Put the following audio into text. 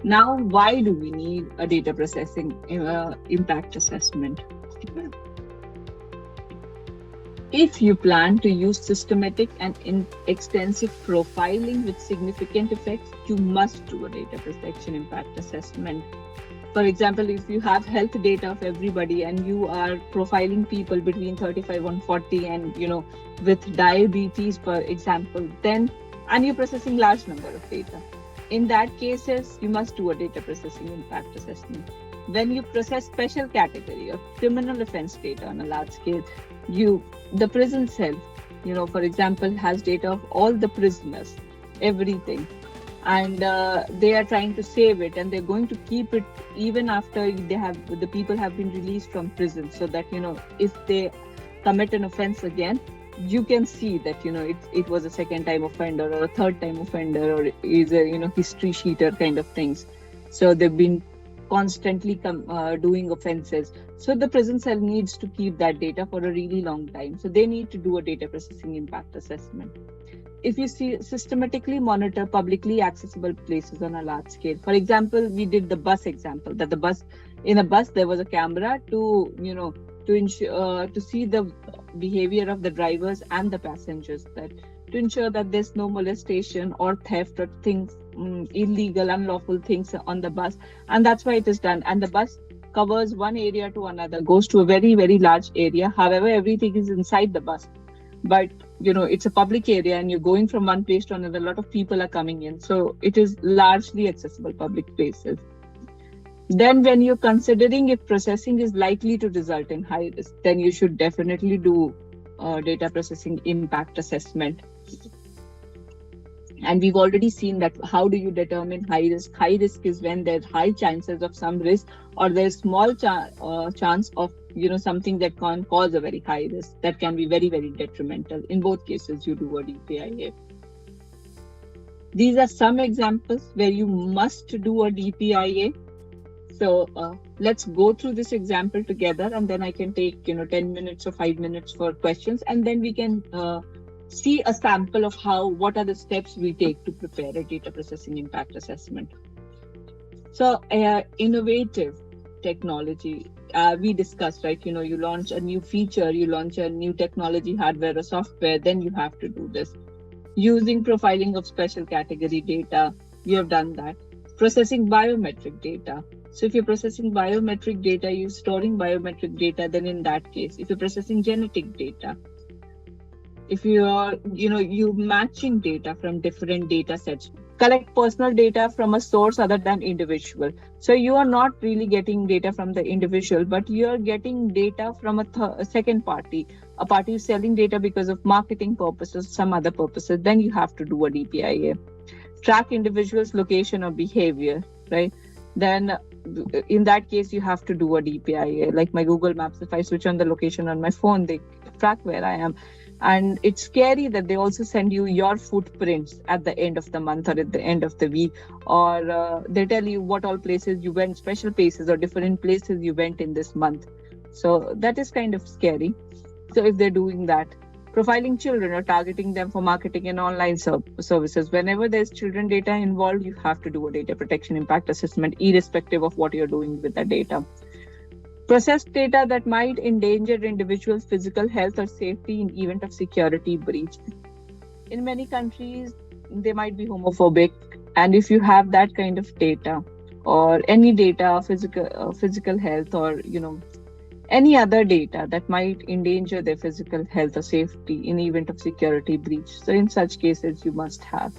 Now, why do we need a data processing impact assessment? If you plan to use systematic and extensive profiling with significant effects, you must do a data protection impact assessment. For example, if you have health data of everybody and you are profiling people between 35 and 40 and, with diabetes, for example, then, and you're processing large number of data. In that cases, you must do a data processing impact assessment. When you process special category of criminal offense data on a large scale, the prison cell, for example, has data of all the prisoners, everything. And they are trying to save it, and they're going to keep it even after the people have been released from prison, so that if they commit an offense again, you can see that it was a second time offender or a third time offender, or is a history sheeter kind of things. So they've been constantly doing offenses. So the prison cell needs to keep that data for a really long time. So they need to do a data processing impact assessment. If you systematically monitor publicly accessible places on a large scale, for example, we did the bus example, that in a bus there was a camera to ensure to see the behavior of the drivers and the passengers, that to ensure that there's no molestation or theft or things, illegal, unlawful things on the bus. And that's why it is done. And the bus covers one area to another, goes to a very, very large area. However, everything is inside the bus. But, it's a public area and you're going from one place to another. A lot of people are coming in. So it is largely accessible public places. Then when you're considering if processing is likely to result in high risk, then you should definitely do data processing impact assessment. And we've already seen that how do you determine high risk? High risk is when there's high chances of some risk, or there's small chance of something that can cause a very high risk that can be very, very detrimental. In both cases, you do a DPIA. These are some examples where you must do a DPIA. So let's go through this example together, and then I can take 10 minutes or 5 minutes for questions, and then we can see a sample of what are the steps we take to prepare a data processing impact assessment. So innovative technology, we discussed, right? You launch a new feature, you launch a new technology, hardware or software, then you have to do this. Using profiling of special category data, you have done that. Processing biometric data. So if you're processing biometric data, you're storing biometric data, then in that case, if you're processing genetic data, if you're matching data from different data sets, collect personal data from a source other than individual. So you are not really getting data from the individual, but you're getting data from a second party, a party who's selling data because of marketing purposes, some other purposes, then you have to do a DPIA. Track individuals' location or behavior, right? Then in that case, you have to do a DPIA. Like my Google Maps, if I switch on the location on my phone, they track where I am. And it's scary that they also send you your footprints at the end of the month or at the end of the week, or they tell you what all places you went, special places or different places you went in this month. So that is kind of scary. So if they're doing that, profiling children or targeting them for marketing and online services, whenever there's children data involved, you have to do a data protection impact assessment, irrespective of what you're doing with the data. Process data that might endanger individuals' physical health or safety in event of security breach. In many countries, they might be homophobic, and if you have that kind of data or any data, physical health, or any other data that might endanger their physical health or safety in event of security breach, so in such cases, you must have.